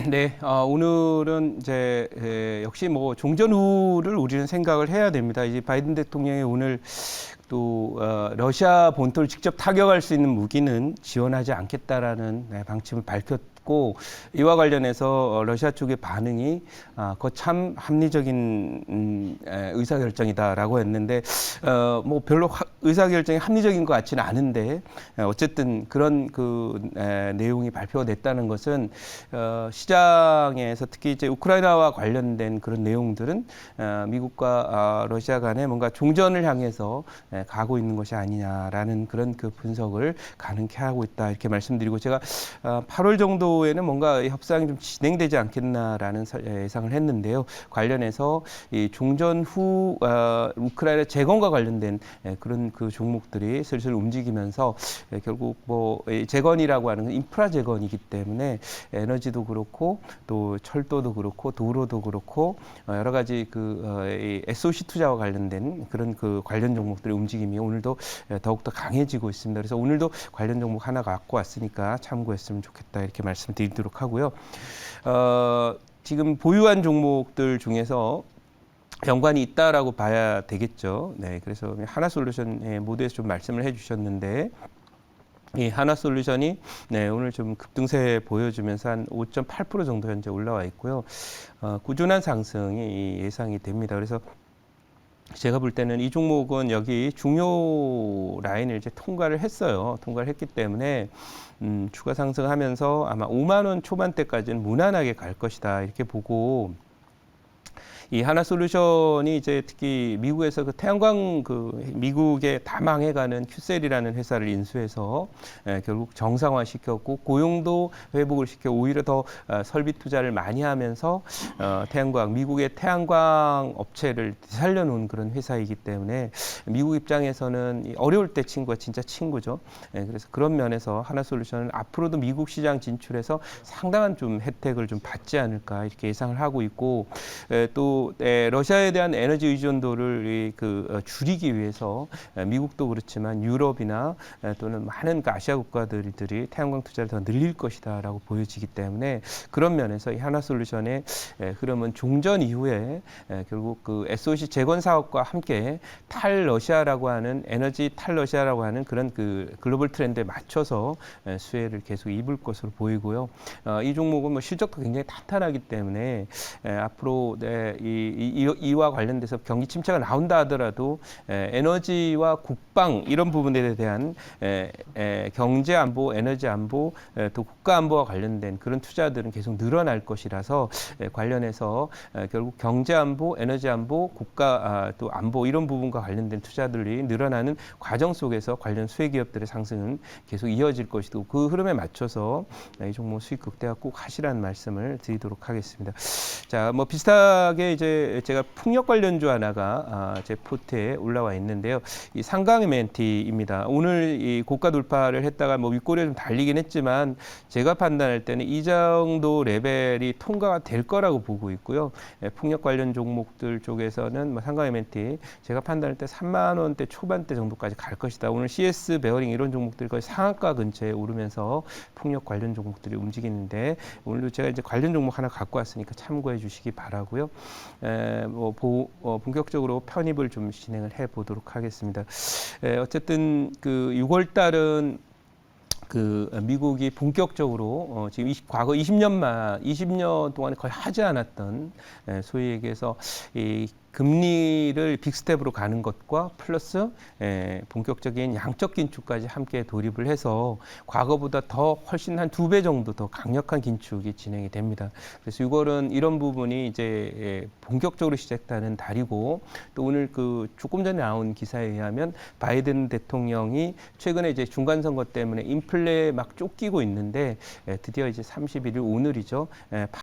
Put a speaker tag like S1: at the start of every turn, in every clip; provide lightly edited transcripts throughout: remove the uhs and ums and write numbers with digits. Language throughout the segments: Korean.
S1: 네, 오늘은 이제 역시 뭐 종전후를 우리는 생각을 해야 됩니다. 이제 바이든 대통령이 오늘 또 러시아 본토를 직접 타격할 수 있는 무기는 지원하지 않겠다라는 방침을 밝혔고, 이와 관련해서 러시아 쪽의 반응이 그거 참 합리적인 의사결정이다라고 했는데, 뭐 별로 의사결정이 합리적인 것 같지는 않은데, 어쨌든 그런 내용이 발표가 됐다는 것은 시장에서 특히 이제 우크라이나와 관련된 그런 내용들은 미국과 러시아 간에 뭔가 종전을 향해서 가고 있는 것이 아니냐라는 그런 그 분석을 가능케 하고 있다, 이렇게 말씀드리고, 제가 8월 정도에는 뭔가 협상이 좀 진행되지 않겠나라는 예상을 했는데요. 관련해서 이 종전 후 우크라이나 재건과 관련된 그런 그 종목들이 슬슬 움직이면서 결국 뭐 재건이라고 하는 인프라 재건이기 때문에 에너지도 그렇고 또 철도도 그렇고 도로도 그렇고 여러 가지 SOC 투자와 관련된 그런 그 관련 종목들의 움직임이 오늘도 더욱더 강해지고 있습니다. 그래서 오늘도 관련 종목 하나 갖고 왔으니까 참고했으면 좋겠다, 이렇게 말씀드리도록 하고요. 지금 보유한 종목들 중에서 연관이 있다라고 봐야 되겠죠. 네, 그래서 하나솔루션 모두에서 좀 말씀을 해주셨는데, 이 하나솔루션이 오늘 좀 급등세 보여주면서 한 5.8% 정도 현재 올라와 있고요. 꾸준한 상승이 예상이 됩니다. 그래서 제가 볼 때는 이 종목은 여기 중요 라인을 이제 통과를 했어요. 통과를 했기 때문에 추가 상승하면서 아마 5만 원 초반대까지는 무난하게 갈 것이다, 이렇게 보고, 이 하나솔루션이 이제 특히 미국에서 그 태양광 미국에 다 망해가는 큐셀이라는 회사를 인수해서 결국 정상화 시켰고, 고용도 회복을 시켜 오히려 더 설비 투자를 많이 하면서 미국의 태양광 업체를 살려놓은 그런 회사이기 때문에 미국 입장에서는 어려울 때 친구가 진짜 친구죠. 그래서 그런 면에서 하나솔루션은 앞으로도 미국 시장 진출해서 상당한 좀 혜택을 좀 받지 않을까, 이렇게 예상을 하고 있고, 또 러시아에 대한 에너지 의존도를 줄이기 위해서 미국도 그렇지만 유럽이나 또는 많은 아시아 국가들이 태양광 투자를 더 늘릴 것이다라고 보여지기 때문에, 그런 면에서 이 하나솔루션의 흐름은 종전 이후에 결국 그 SOC 재건 사업과 함께 탈러시아라고 하는 에너지 탈러시아라고 하는 그런 그 글로벌 트렌드에 맞춰서 수혜를 계속 입을 것으로 보이고요. 이 종목은 뭐 실적도 굉장히 탄탄하기 때문에 앞으로 이와 관련돼서 경기 침체가 나온다 하더라도 에너지와 국방 이런 부분에 대한 경제 안보, 에너지 안보, 또 국가 안보와 관련된 그런 투자들은 계속 늘어날 것이라서 관련해서 결국 경제 안보, 에너지 안보, 국가 또 안보 이런 부분과 관련된 투자들이 늘어나는 과정 속에서 관련 수혜 기업들의 상승은 계속 이어질 것이고, 그 흐름에 맞춰서 이 종목 수익 극대화 꼭 하시라는 말씀을 드리도록 하겠습니다. 자, 뭐 비슷하게 이제 제가 풍력 관련주 하나가 제 포트에 올라와 있는데요. 이 상강MNT입니다. 오늘 이 고가 돌파를 했다가 뭐 윗꼬리에 좀 달리긴 했지만, 제가 판단할 때는 이 정도 레벨이 통과가 될 거라고 보고 있고요. 풍력 관련 종목들 쪽에서는 뭐 상강MNT 제가 판단할 때 3만 원대 초반대 정도까지 갈 것이다. 오늘 CS 베어링 이런 종목들이 거의 상한가 근처에 오르면서 풍력 관련 종목들이 움직이는데, 오늘도 제가 이제 관련 종목 하나 갖고 왔으니까 참고해 주시기 바라고요. 본격적으로 편입을 좀 진행을 해 보도록 하겠습니다. 어쨌든 6월 달은 미국이 본격적으로 지금 과거 20년 동안에 거의 하지 않았던, 소위 얘기해서 이 금리를 빅스텝으로 가는 것과 플러스 본격적인 양적 긴축까지 함께 돌입을 해서 과거보다 더 훨씬 한 2배 정도 더 강력한 긴축이 진행이 됩니다. 그래서 6월은 이런 부분이 이제 본격적으로 시작되는 달이고, 또 오늘 조금 전에 나온 기사에 의하면 바이든 대통령이 최근에 이제 중간 선거 때문에 인플레 막 쫓기고 있는데, 드디어 이제 31일 오늘이죠.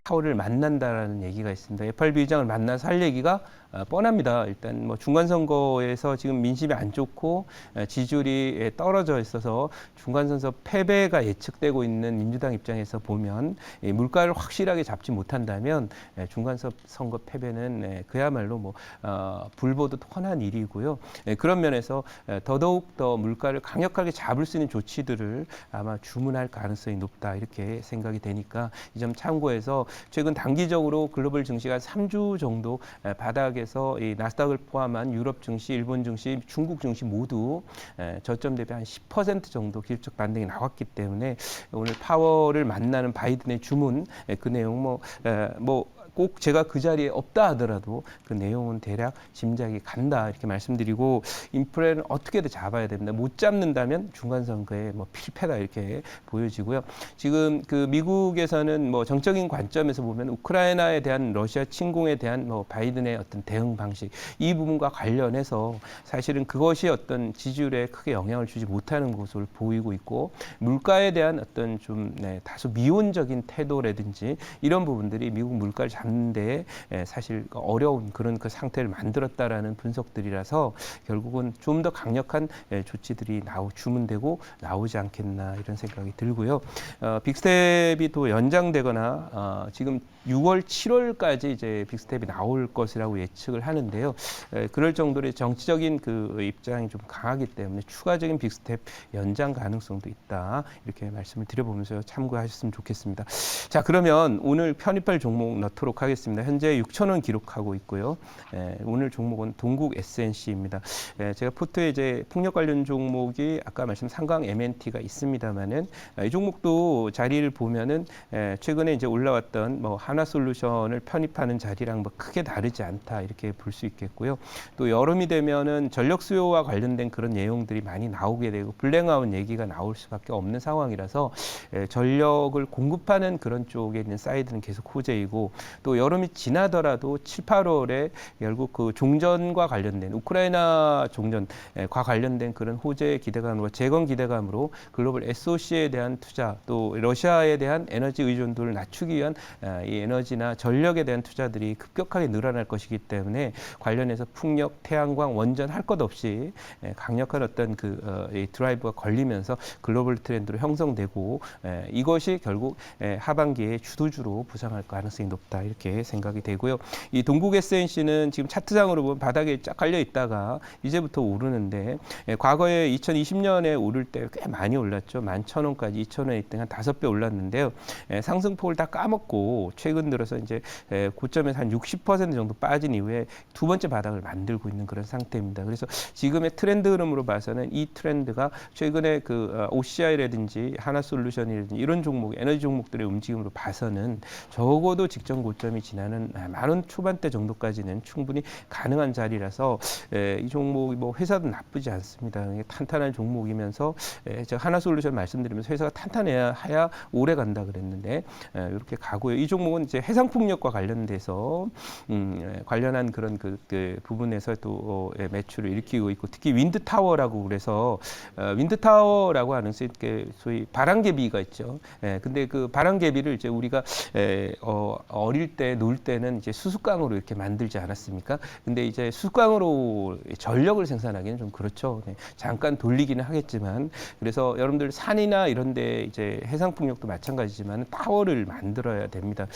S1: 파월을 만난다라는 얘기가 있습니다. FRB 의장을 만나서 할 얘기가 뻔합니다. 일단 뭐 중간 선거에서 지금 민심이 안 좋고 지지율이 떨어져 있어서 중간 선거 패배가 예측되고 있는 민주당 입장에서 보면 물가를 확실하게 잡지 못한다면 중간 선거 패배는 그야말로 뭐 불보듯 뻔한 일이고요. 그런 면에서 더더욱 더 물가를 강력하게 잡을 수 있는 조치들을 아마 주문할 가능성이 높다 이렇게 생각이 되니까 이 점 참고해서 최근 단기적으로 글로벌 증시가 3주 정도 바닥에서 이 나스닥을 포함한 유럽 증시, 일본 증시, 중국 증시 모두 저점 대비 한 10% 정도 기술적 반등이 나왔기 때문에 오늘 파월을 만나는 바이든의 주문 그 내용 꼭 제가 그 자리에 없다 하더라도 그 내용은 대략 짐작이 간다 이렇게 말씀드리고 인플레는 어떻게든 잡아야 됩니다. 못 잡는다면 중간 선거에 뭐 필패다 이렇게 보여지고요. 지금 그 미국에서는 뭐 정적인 관점에서 보면 우크라이나에 대한 러시아 침공에 대한 뭐 바이든의 어떤 대응 방식 이 부분과 관련해서 사실은 그것이 어떤 지지율에 크게 영향을 주지 못하는 것으로 보이고 있고 물가에 대한 어떤 좀 다소 미온적인 태도라든지 이런 부분들이 미국 물가를 잡는데 사실 어려운 그런 그 상태를 만들었다라는 분석들이라서 결국은 좀 더 강력한 조치들이 주문되고 나오지 않겠나 이런 생각이 들고요. 빅스텝이 또 연장되거나 지금 6월, 7월까지 이제 빅스텝이 나올 것이라고 예측을 하는데요. 그럴 정도로 정치적인 그 입장이 좀 강하기 때문에 추가적인 빅스텝 연장 가능성도 있다 이렇게 말씀을 드려보면서 참고하셨으면 좋겠습니다. 자, 그러면 오늘 편입할 종목 넣도록 하겠습니다. 현재 6,000원 기록하고 있고요. 오늘 종목은 동국 SNC입니다. 제가 포트에 이제 풍력 관련 종목이 아까 말씀 상강 MNT가 있습니다만은 이 종목도 자리를 보면은 최근에 이제 올라왔던 뭐 하나솔루션을 편입하는 자리랑 뭐 크게 다르지 않다 이렇게 볼 수 있겠고요. 또 여름이 되면은 전력 수요와 관련된 그런 내용들이 많이 나오게 되고 블랙아웃 얘기가 나올 수밖에 없는 상황이라서 전력을 공급하는 그런 쪽에 있는 사이드는 계속 호재이고 또 여름이 지나더라도 7, 8월에 결국 그 종전과 관련된 우크라이나 종전과 관련된 그런 호재의 기대감과 재건 기대감으로 글로벌 SOC에 대한 투자 또 러시아에 대한 에너지 의존도를 낮추기 위한 이 에너지나 전력에 대한 투자들이 급격하게 늘어날 것이기 때문에 관련해서 풍력, 태양광, 원전 할 것 없이 강력한 어떤 이 드라이브가 걸리면서 글로벌 트렌드로 형성되고 이것이 결국 하반기에 주도주로 부상할 가능성이 높다 이렇게 생각이 되고요. 이 동국 SNC는 지금 차트상으로 보면 바닥에 쫙 깔려 있다가 이제부터 오르는데 과거에 2020년에 오를 때 꽤 많이 올랐죠. 11,000원까지 2,000원에 있던 한 5배 올랐는데요. 상승폭을 다 까먹고 최근 들어서 이제 고점에서 한 60% 정도 빠진 이후에 두 번째 바닥을 만들고 있는 그런 상태입니다. 그래서 지금의 트렌드 흐름으로 봐서는 이 트렌드가 최근에 그 OCI라든지 하나솔루션이라든지 이런 종목, 에너지 종목들의 움직임으로 봐서는 적어도 직전 고점이 지나는 10,000원 초반대 정도까지는 충분히 가능한 자리라서 이 종목이 뭐 회사도 나쁘지 않습니다. 탄탄한 종목이면서 제가 하나솔루션 말씀드리면서 회사가 탄탄해야 오래 간다 그랬는데 이렇게 가고요. 이 종목은 이제 해상풍력과 관련돼서 관련한 그런 그 부분에서 또 매출을 일으키고 있고 특히 윈드타워라고 그래서 윈드타워라고 하는 소위 바람개비가 있죠. 근데 그 바람개비를 이제 우리가 어릴 때 놀 때는 이제 수수깡으로 이렇게 만들지 않았습니까? 근데 이제 수수깡으로 전력을 생산하기는 좀 그렇죠. 잠깐 돌리기는 하겠지만 그래서 여러분들 산이나 이런 데 이제 해상풍력도 마찬가지지만 타워를 만들어야 됩니다.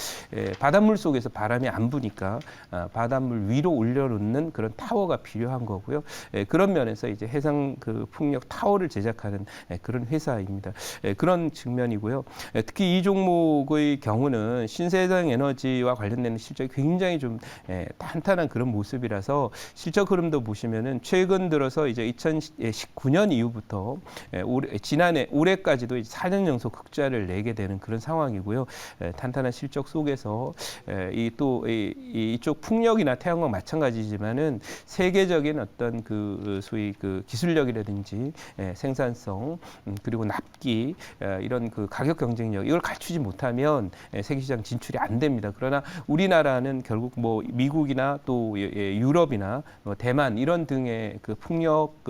S1: 바닷물 속에서 바람이 안 부니까 바닷물 위로 올려놓는 그런 타워가 필요한 거고요. 그런 면에서 이제 해상 그 풍력 타워를 제작하는 그런 회사입니다. 그런 측면이고요. 특히 이 종목의 경우는 신재생 에너지와 관련된 실적이 굉장히 좀 탄탄한 그런 모습이라서 실적 흐름도 보시면은 최근 들어서 이제 2019년 이후부터 올해까지도 4년 연속 흑자를 내게 되는 그런 상황이고요. 탄탄한 실적 속에서 이쪽 풍력이나 태양광 마찬가지지만은 세계적인 어떤 그 소위 그 기술력이라든지 생산성 그리고 납기 이런 그 가격 경쟁력 이걸 갖추지 못하면 세계 시장 진출이 안 됩니다. 그러나 우리나라는 결국 뭐 미국이나 또 유럽이나 대만 이런 등의 그 풍력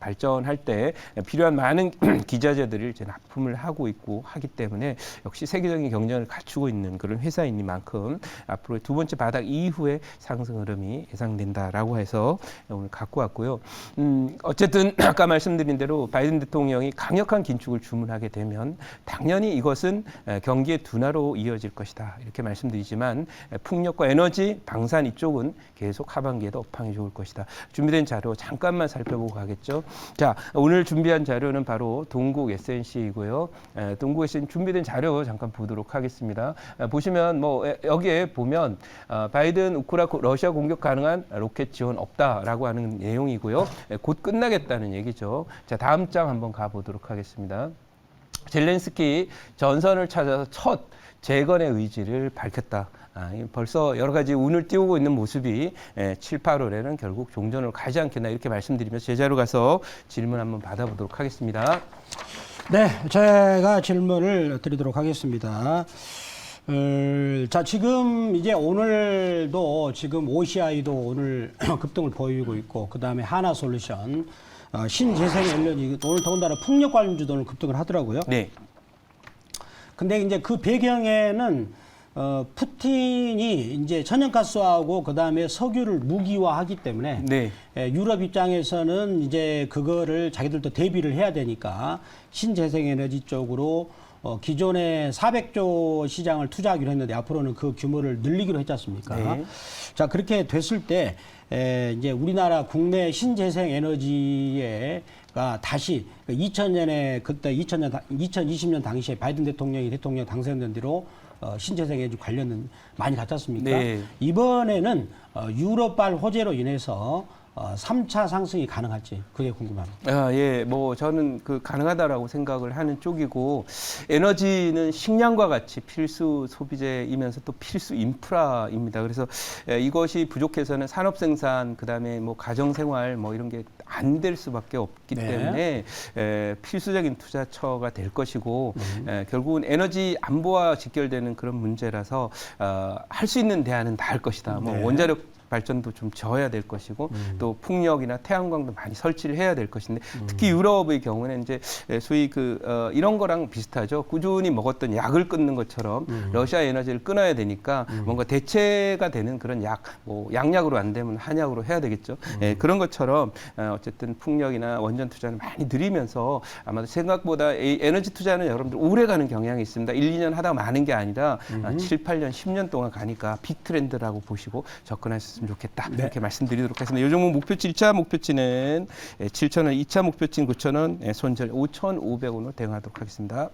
S1: 발전할 때 필요한 많은 기자재들을 이제 납품을 하고 있고 하기 때문에 역시 세계적인 경쟁을 갖추고 있는 그런 회사이니만큼 앞으로 두 번째 바닥 이후에 상승 흐름이 예상된다라고 해서 오늘 갖고 왔고요. 어쨌든 아까 말씀드린 대로 바이든 대통령이 강력한 긴축을 주문하게 되면 당연히 이것은 경기의 둔화로 이어질 것이다. 이렇게 말씀드리지만 풍력과 에너지, 방산 이쪽은 계속 하반기에도 업황이 좋을 것이다. 준비된 자료 잠깐만 살펴보고 가겠죠. 자, 오늘 준비한 자료는 바로 동국 SNC이고요. 동국 SNC 준비된 자료 잠깐 보도록 하겠습니다. 보시면 뭐 여기에 보면 바이든 우크라 러시아 공격 가능한 로켓 지원 없다라고 하는 내용이고요. 곧 끝나겠다는 얘기죠. 자, 다음 장 한번 가보도록 하겠습니다. 젤렌스키 전선을 찾아서 첫 재건의 의지를 밝혔다. 벌써 여러 가지 운을 띄우고 있는 모습이 7, 8월에는 결국 종전으로 가지 않겠나 이렇게 말씀드리면서 제자로 가서 질문 한번 받아보도록 하겠습니다.
S2: 네, 제가 질문을 드리도록 하겠습니다. 자, 지금 이제 오늘도 지금 OCI도 오늘 급등을 보이고 있고, 그 다음에 하나솔루션, 신재생에너지 오늘 더군다나 풍력 관련주도 오늘 급등을 하더라고요.
S1: 네.
S2: 근데 이제 그 배경에는 푸틴이 이제 천연가스하고 그 다음에 석유를 무기화하기 때문에
S1: 네.
S2: 유럽 입장에서는 이제 그거를 자기들도 대비를 해야 되니까 신재생에너지 쪽으로 기존에 400조 시장을 투자하기로 했는데 앞으로는 그 규모를 늘리기로 했지 않습니까?
S1: 네.
S2: 자, 그렇게 됐을 때 이제 우리나라 국내 신재생에너지가 다시 2000년에 그때 2020년 당시에 바이든 대통령이 대통령 당선된 뒤로 신재생에너지 관련은 많이 갔지 않습니까?
S1: 네.
S2: 이번에는 유럽발 호재로 인해서 3차 상승이 가능할지 그게 궁금합니다.
S1: 예, 뭐 저는 그 가능하다라고 생각을 하는 쪽이고 에너지는 식량과 같이 필수 소비재이면서 또 필수 인프라입니다. 그래서 이것이 부족해서는 산업 생산 그다음에 뭐 가정 생활 뭐 이런 게 안 될 수밖에 없기
S2: 네.
S1: 때문에 필수적인 투자처가 될 것이고 결국은 에너지 안보와 직결되는 그런 문제라서 할 수 있는 대안은 다 할 것이다. 뭐
S2: 네.
S1: 원자력 발전도 좀 져야 될 것이고 또 풍력이나 태양광도 많이 설치를 해야 될 것인데 특히 유럽의 경우는 이제 소위 이런 거랑 비슷하죠. 꾸준히 먹었던 약을 끊는 것처럼 러시아 에너지를 끊어야 되니까 뭔가 대체가 되는 그런 뭐 양약으로 안 되면 한약으로 해야 되겠죠. 그런 것처럼 어쨌든 풍력이나 원전 투자는 많이 늘리면서 아마도 생각보다 에너지 투자는 여러분들 오래 가는 경향이 있습니다. 1, 2년 하다가 많은 게 아니라 7, 8년, 10년 동안 가니까 빅 트렌드라고 보시고 접근하셨습니다. 좋겠다. 네. 이렇게 말씀드리도록 하겠습니다. 요 종목 목표치 1차 목표치는 7,000원, 2차 목표치는 9,000원, 손절 5,500원으로 대응하도록 하겠습니다.